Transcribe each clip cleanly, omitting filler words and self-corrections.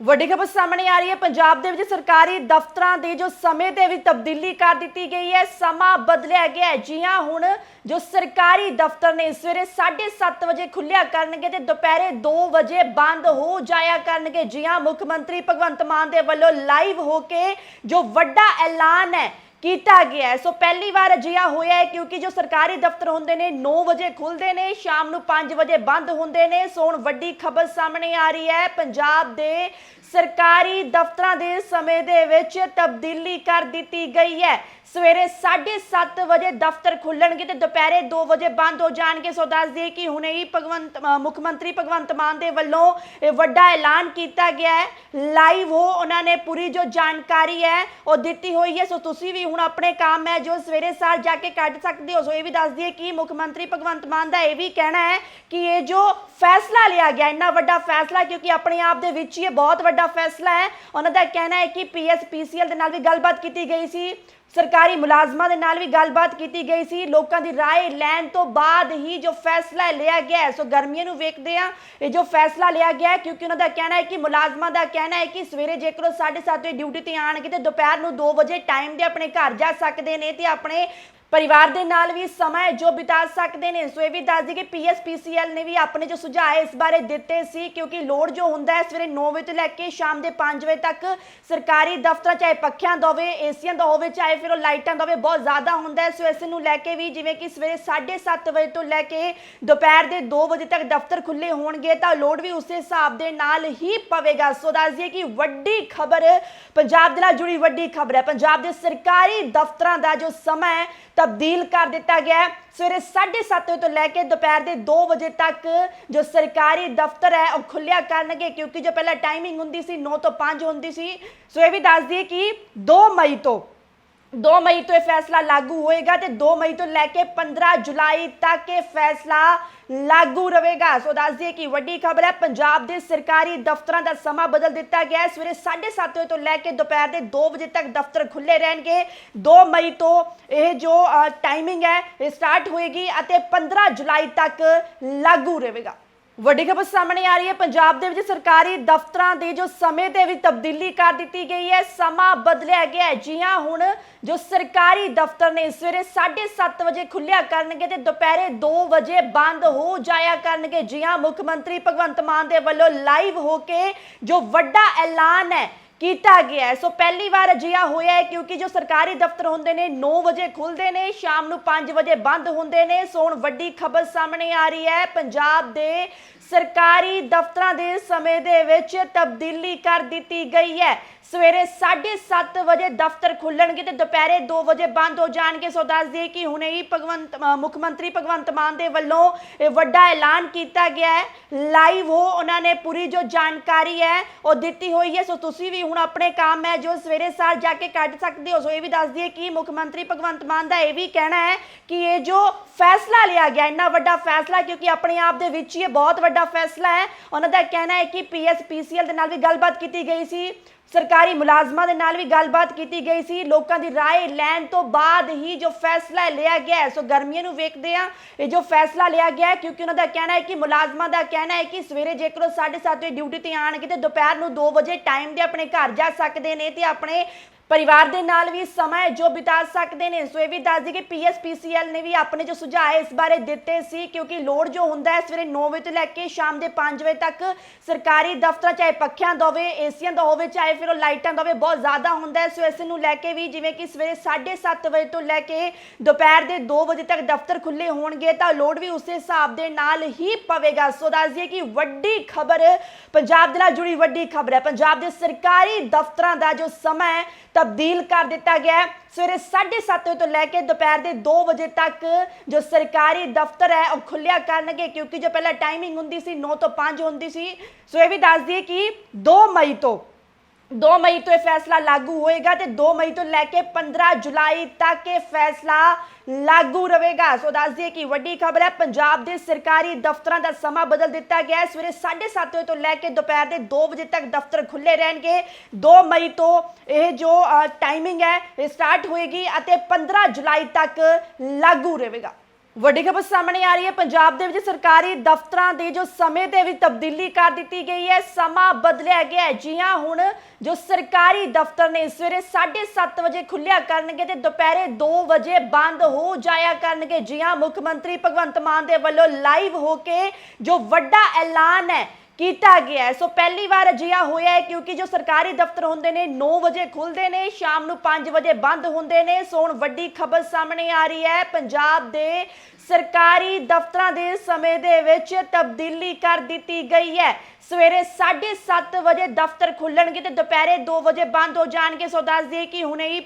ਵੱਡੀ ਖਬਰ ਸਾਹਮਣੇ ਆ ਰਹੀ ਹੈ। ਪੰਜਾਬ ਦੇ ਵਿੱਚ ਸਰਕਾਰੀ ਦਫ਼ਤਰਾਂ ਦੇ ਜੋ ਸਮੇਂ ਦੇ ਵਿੱਚ ਤਬਦੀਲੀ ਕਰ ਦਿੱਤੀ ਗਈ ਹੈ। ਸਮਾਂ ਬਦਲਿਆ ਗਿਆ ਹੈ। ਜੀ ਹਾਂ, ਹੁਣ ਜੋ ਸਰਕਾਰੀ ਦਫ਼ਤਰ ਨੇ ਸਵੇਰੇ 7:30 ਵਜੇ ਖੁੱਲਿਆ ਕਰਨਗੇ ਤੇ ਦੁਪਹਿਰੇ 2 ਵਜੇ ਬੰਦ ਹੋ ਜਾਇਆ ਕਰਨਗੇ। ਜੀ ਹਾਂ, ਮੁੱਖ ਮੰਤਰੀ ਭਗਵੰਤ ਮਾਨ ਦੇ ਵੱਲੋਂ ਲਾਈਵ ਹੋ ਕੇ ਜੋ ਵੱਡਾ ਐਲਾਨ ਹੈ ਕੀਤਾ ਗਿਆ। ਸੋ ਪਹਿਲੀ ਵਾਰ ਅਜਿਹਾ ਹੋਇਆ ਹੈ क्योंकि जो सरकारी दफ्तर होंदे ने 9 वजे खुलते हैं, शाम ਨੂੰ 5 वजे बंद होंदे ने। सो हुण वड्डी खबर सामने आ रही है। पंजाब दे सरकारी दफ्तरां दे समय दे विच तब्दीली कर दित्ती गई है। सवेरे 7:30 वजे दफ्तर खुलणगे ते दुपहरे 2 वजे बंद हो जाणगे। सो दस दिए कि हुणे ही मुख मंत्री भगवंत मान दे वल्लों वड्डा ऐलान किया गया है। लाइव हो उन्होंने पूरी जो जानकारी है वो दित्ती हुई है। सो तुसीं भी हुण अपने काम है जो सवेरे सार जाके कट सकते हो। सो ये भी दस दिए कि मुख मंत्री भगवंत मान का यह भी कहना है कि ये जो फैसला लिया गया इन्ना वड्डा फैसला, क्योंकि अपने आप दे विच ही बहुत वड्डा फैसला है। उन्हों का कहना है कि PSPCL दे नाल भी गलबात की गई सी, सरकारी मुलाजमां दे नाल भी गलबात की गई सी। लोगों की राय लैन तो बाद ही जो फैसला लिया गया है। सो गर्मियों नूं वेखदे आ ये जो फैसला लिया गया है, क्योंकि उन्होंने कहना है कि मुलाजमां का कहना है कि सवेरे जेकर 7:30 बजे ड्यूटी ते आणगे ते दोपहर नूं 2 वजे टाइम दे अपने घर जा सकते हैं ते अपने परिवार के नाल भी समय जो बिता सकते हैं। सो ये भी दस दी कि PSPCL ने भी अपने जो सुझाव इस बारे दिते सी, क्योंकि लोड जो होंदा है सवेरे 9 बजे तो लैके शाम के 5 बजे तक सरकारी दफ्तर चाहे पखियां दा होवे, एसियां दा होवे, चाहे फिर लाइटां दा होवे, बहुत ज़्यादा होंदा है। सो इस नूं लैके भी जिवें कि सवेरे 7:30 बजे तो लैके दोपहर के 2 बजे तक दफ्तर खुले होणगे तां लोड भी उस हिसाब के नाल ही पवेगा। सो दस दिए कि वड्डी खबर पंजाब दे नाल जुड़ी वड्डी खबर है। पंजाब के सरकारी दफ्तरां दा जो समय तब्दील कर दिता गया है। सवेरे 7:30 बजे तो लैके दोपहर के 2 बजे तक जो सरकारी दफ्तर है वह खुलिया करनगे, क्योंकि जो पहला टाइमिंग होंदी सी 9 तो 5 होंदी सी। सो ये भी दस दिए कि 2 मई तो यह फैसला लागू होएगा ते 2 मई तो लैके 15 जुलाई तक यह फैसला लागू रहेगा। सो दस दिए कि वड्डी खबर है। पंजाब के सरकारी दफ्तरों का समा बदल दिता गया है। सवेरे 7:30 बजे तो लैके दोपहर के 2 बजे तक दफ्तर खुले रहेंगे। 2 मई तो यह जो टाइमिंग है स्टार्ट होएगी और 15 जुलाई तक लागू रहेगा। ਵੱਡੀ ਖਬਰ ਸਾਹਮਣੇ ਆ ਰਹੀ ਹੈ। ਪੰਜਾਬ ਦੇ ਵਿੱਚ ਸਰਕਾਰੀ ਦਫ਼ਤਰਾਂ ਦੇ ਜੋ ਸਮੇਂ ਦੇ ਵਿੱਚ ਤਬਦੀਲੀ ਕਰ ਦਿੱਤੀ ਗਈ ਹੈ। ਸਮਾਂ ਬਦਲਿਆ ਗਿਆ ਹੈ। ਜੀ ਹਾਂ, ਹੁਣ ਜੋ ਸਰਕਾਰੀ ਦਫ਼ਤਰ ਨੇ ਸਵੇਰੇ 7:30 ਵਜੇ ਖੁੱਲਿਆ ਕਰਨਗੇ ਤੇ ਦੁਪਹਿਰੇ 2 ਵਜੇ ਬੰਦ ਹੋ ਜਾਇਆ ਕਰਨਗੇ। ਜੀ ਹਾਂ, ਮੁੱਖ ਮੰਤਰੀ ਭਗਵੰਤ ਮਾਨ ਦੇ ਵੱਲੋਂ ਲਾਈਵ ਹੋ ਕੇ ਜੋ ਵੱਡਾ ਐਲਾਨ ਹੈ किया गया है। सो पहली बार अजिहा होया है, क्योंकि जो सरकारी दफ्तर होंदे ने 9 वजे खुलते हैं, शाम ਨੂੰ 5 वजे बंद होंदे ने। सो हुण वड्डी खबर सामने आ रही है। पंजाब दे सरकारी दफ्तरां दे समय दे विच तब्दीली कर दित्ती गई है। सवेरे 7:30 बजे दफ्तर खुलणगे ते दुपहरे 2 वजे बंद हो जाणगे। सो दस दिए कि हुणे ही मुख मंत्री भगवंत मान दे वल्लों वड्डा ऐलान किया गया है। लाइव हो उन्होंने पूरी जो जानकारी है वो दित्ती हुई है। सो तुसीं भी हुण अपने काम है जो सवेरे सार जाके कट सकते हो। सो ये भी दस दिए कि मुख मंत्री भगवंत मान का यह भी कहना है कि ये जो फैसला लिया गया इन्ना वड्डा फैसला, क्योंकि अपने आप दे विच ही बहुत वड्डा फैसला है। उन्हों का कहना है कि PSPCL दे नाल भी गलबात की गई सी, सरकारी मुलाजमां दे नाल भी गलबात की गई सी। लोगों की राय लैन तो बाद ही जो फैसला लिया गया है। सो गर्मियों नूं वेखदे आ ये जो फैसला लिया गया है, क्योंकि उन्हों का कहना है कि मुलाजमां का कहना है कि सवेरे जेकर 7:30 बजे ड्यूटी ते आणगे ते दोपहर नूं 2 वजे टाइम दे अपने घर जा सकते हैं ते अपने परिवार के नाल भी समय जो बिता सकते हैं। सो ये भी दस दी कि PSPCL ने भी अपने जो सुझाव इस बारे दिते सी, क्योंकि लोड जो होंदा है सवेरे 9 बजे तो लैके शाम के 5 बजे तक सरकारी दफ्तर चाहे पखियां दा होवे, एसियां दा होवे, चाहे फिर लाइटां दा होवे, बहुत ज़्यादा होंदा है। सो इस नूं लैके भी जिवें कि सवेरे 7:30 बजे तो लैके दोपहर के 2 बजे तक दफ्तर खुले होणगे तां लोड भी उस हिसाब के नाल ही पवेगा। सो दस दिए कि वड्डी खबर पंजाब दे नाल जुड़ी वड्डी खबर है। पंजाब के सरकारी दफ्तरां दा जो समय तब्दील कर दिता गया है। सवेरे 7:30 बजे तो लैके दोपहर के 2 बजे तक जो सरकारी दफ्तर है वह खुलिया करनगे, क्योंकि जो पहला टाइमिंग होंदी सी 9 तो 5 होंदी सी। सो ये भी दस दिए कि 2 मई तो यह फैसला लागू होएगा ते 2 मई तो लैके 15 जुलाई तक यह फैसला लागू रहेगा। सो दस दिए कि वड्डी खबर है। पंजाब के सरकारी दफ्तरों का समा बदल दिता गया है। सवेरे 7:30 बजे तो लैके दोपहर के 2 बजे तक दफ्तर खुले रहेंगे। 2 मई तो यह जो टाइमिंग है स्टार्ट होएगी और 15 जुलाई तक लागू रहेगा। ਵੱਡੀ ਖਬਰ ਸਾਹਮਣੇ ਆ ਰਹੀ ਹੈ। ਪੰਜਾਬ ਦੇ ਵਿੱਚ ਸਰਕਾਰੀ ਦਫ਼ਤਰਾਂ ਦੇ ਜੋ ਸਮੇਂ ਦੇ ਵਿੱਚ ਤਬਦੀਲੀ ਕਰ ਦਿੱਤੀ ਗਈ ਹੈ, ਸਮਾਂ ਬਦਲਿਆ ਗਿਆ ਹੈ। ਜੀ ਹਾਂ, ਹੁਣ ਜੋ ਸਰਕਾਰੀ ਦਫ਼ਤਰ ਨੇ ਸਵੇਰੇ 7:30 ਵਜੇ ਖੁੱਲਿਆ ਕਰਨਗੇ ਤੇ ਦੁਪਹਿਰੇ 2 ਵਜੇ ਬੰਦ ਹੋ ਜਾਇਆ ਕਰਨਗੇ। ਜੀ ਹਾਂ, ਮੁੱਖ ਮੰਤਰੀ ਭਗਵੰਤ ਮਾਨ ਦੇ ਵੱਲੋਂ ਲਾਈਵ ਹੋ ਕੇ ਜੋ ਵੱਡਾ ਐਲਾਨ ਹੈ ਕੀਤਾ ਗਿਆ ਹੈ। ਸੋ ਪਹਿਲੀ ਵਾਰ ਅਜਿਹਾ ਹੋਇਆ ਹੈ ਕਿਉਂਕਿ ਜੋ ਸਰਕਾਰੀ ਦਫ਼ਤਰ ਹੁੰਦੇ ਨੇ 9 ਵਜੇ ਖੁੱਲਦੇ ਨੇ, ਸ਼ਾਮ ਨੂੰ 5 ਵਜੇ ਬੰਦ ਹੁੰਦੇ ਨੇ। ਸੋ ਹੁਣ ਵੱਡੀ ਖਬਰ ਸਾਹਮਣੇ ਆ ਰਹੀ ਹੈ, ਪੰਜਾਬ ਦੇ ਸਰਕਾਰੀ ਦਫ਼ਤਰਾਂ ਦੇ ਸਮੇਂ ਦੇ ਵਿੱਚ ਤਬਦੀਲੀ ਕਰ ਦਿੱਤੀ ਗਈ ਹੈ। ਸਵੇਰੇ 7:30 ਵਜੇ ਦਫ਼ਤਰ ਖੁੱਲਣਗੇ ਤੇ ਦੁਪਹਿਰੇ 2 ਵਜੇ ਬੰਦ ਹੋ ਜਾਣਗੇ। ਸੋ ਦੱਸ ਦਈਏ ਕਿ ਹੁਣੇ ਹੀ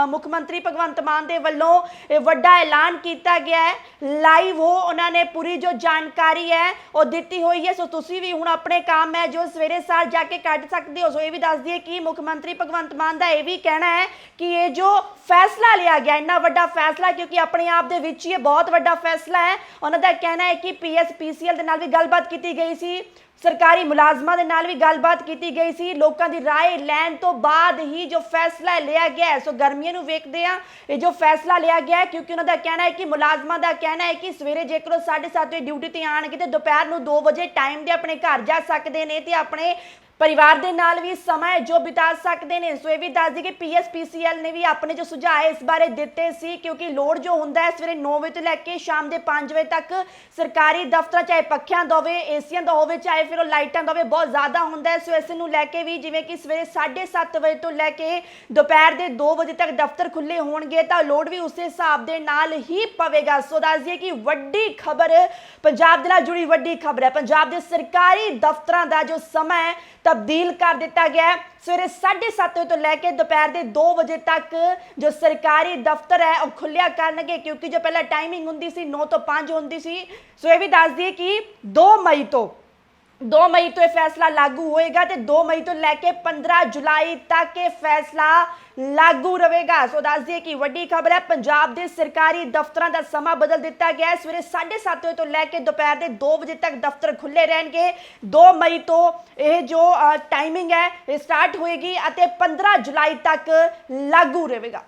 ਮੁੱਖ ਮੰਤਰੀ ਭਗਵੰਤ ਮਾਨ ਦੇ ਵੱਲੋਂ ਇਹ ਵੱਡਾ ਐਲਾਨ ਕੀਤਾ ਗਿਆ ਹੈ। ਲਾਈਵ ਹੋ ਉਹਨਾਂ ਨੇ ਪੂਰੀ ਜੋ ਜਾਣਕਾਰੀ ਹੈ ਉਹ ਦਿੱਤੀ ਹੋਈ ਹੈ। ਸੋ ਤੁਸੀਂ ਵੀ ਹੁਣ ਆਪਣੇ ਕੰਮ ਹੈ ਜੋ ਸਵੇਰੇ ਸਾਰ ਜਾ ਕੇ ਕੱਢ ਸਕਦੇ ਹੋ। ਸੋ ਇਹ ਵੀ ਦੱਸ ਦਈਏ ਕਿ ਮੁੱਖ ਮੰਤਰੀ ਭਗਵੰਤ ਮਾਨ ਦਾ ਇਹ ਵੀ ਕਹਿਣਾ ਹੈ ਕਿ ਇਹ ਜੋ ਫੈਸਲਾ ਲਿਆ ਗਿਆ, ਇੰਨਾ ਵੱਡਾ ਫੈਸਲਾ, ਕਿਉਂਕਿ ਆਪਣੇ ਆਪ ਦੇ ਵਿੱਚ ਹੀ ਇਹ ਬਹੁਤ ਵੱਡਾ ਫੈਸਲਾ ਹੈ। ਉਹਨਾਂ ਦਾ ਕਹਿਣਾ ਹੈ ਕਿ PSPCL ਦੇ ਨਾਲ ਵੀ ਗੱਲਬਾਤ ਕੀਤੀ ਗਈ ਸੀ, ਸਰਕਾਰੀ ਮੁਲਾਜ਼ਮਾਂ ਦੇ ਨਾਲ ਵੀ ਗੱਲਬਾਤ ਕੀਤੀ ਗਈ ਸੀ। ਲੋਕਾਂ ਦੀ ਰਾਏ ਲੈਣ ਤੋਂ ਬਾਅਦ ਹੀ ਜੋ ਫੈਸਲਾ ਲਿਆ ਗਿਆ। ਸੋ ਗਰਮੀਆਂ ਨੂੰ ਵੇਖਦੇ ਆ ਇਹ ਜੋ ਫੈਸਲਾ ਲਿਆ ਗਿਆ, ਕਿਉਂਕਿ ਉਹਨਾਂ ਦਾ ਕਹਿਣਾ ਹੈ ਕਿ ਮੁਲਾਜ਼ਮਾਂ ਦਾ ਕਹਿਣਾ ਹੈ ਕਿ ਸਵੇਰੇ ਜੇਕਰ ਉਹ 7:30 ਵਜੇ ਡਿਊਟੀ ਤੇ ਆਣਗੇ ਤੇ ਦੁਪਹਿਰ ਨੂੰ 2 ਵਜੇ ਟਾਈਮ ਦੇ ਆਪਣੇ ਘਰ ਜਾ ਸਕਦੇ ਨੇ ਤੇ ਆਪਣੇ परिवार के नाल भी समय जो बिता सकते हैं। सो ये भी दस दी कि PSPCL ने भी अपने जो सुझाव इस बारे दिते सी, क्योंकि लोड जो होंदा है सवेरे 9 बजे तो लैके शाम के 5 बजे तक सरकारी दफ्तर चाहे पखियां दा होवे, एसियां दा होवे, चाहे फिर लाइटां दा होवे, बहुत ज़्यादा होंदा है। सो इस नूं लैके भी जिवें कि सवेरे 7:30 बजे तो लैके दोपहर के 2 बजे तक दफ्तर खुले होणगे तो लोड भी उस हिसाब के नाल ही पवेगा। सो दस दिए कि वड्डी खबर पंजाब दे नाल जुड़ी वड्डी खबर है। पंजाब के सरकारी दफ्तरां दा जो समय तब्दील कर दिता गया है। सवेरे 7:30 बजे तो लैके दोपहर के 2 बजे तक जो सरकारी दफ्तर है वह खुलिया करनगे, क्योंकि जो पहला टाइमिंग होंदी सी 9 तो 5 होंदी सी। सो ये भी दस दिए कि 2 मई तो यह फैसला लागू होएगा तो 2 मई तो लैके 15 जुलाई तक यह फैसला लागू रहेगा। सो दस दिए कि वड्डी खबर है, पंजाब के सरकारी दफ्तरों का समा बदल दिता गया है। सवेरे 7:30 बजे तो लैके दोपहर के 2 बजे तक दफ्तर खुले रहेंगे। 2 मई तो यह जो टाइमिंग है स्टार्ट होएगी और 15 जुलाई तक लागू रहेगा।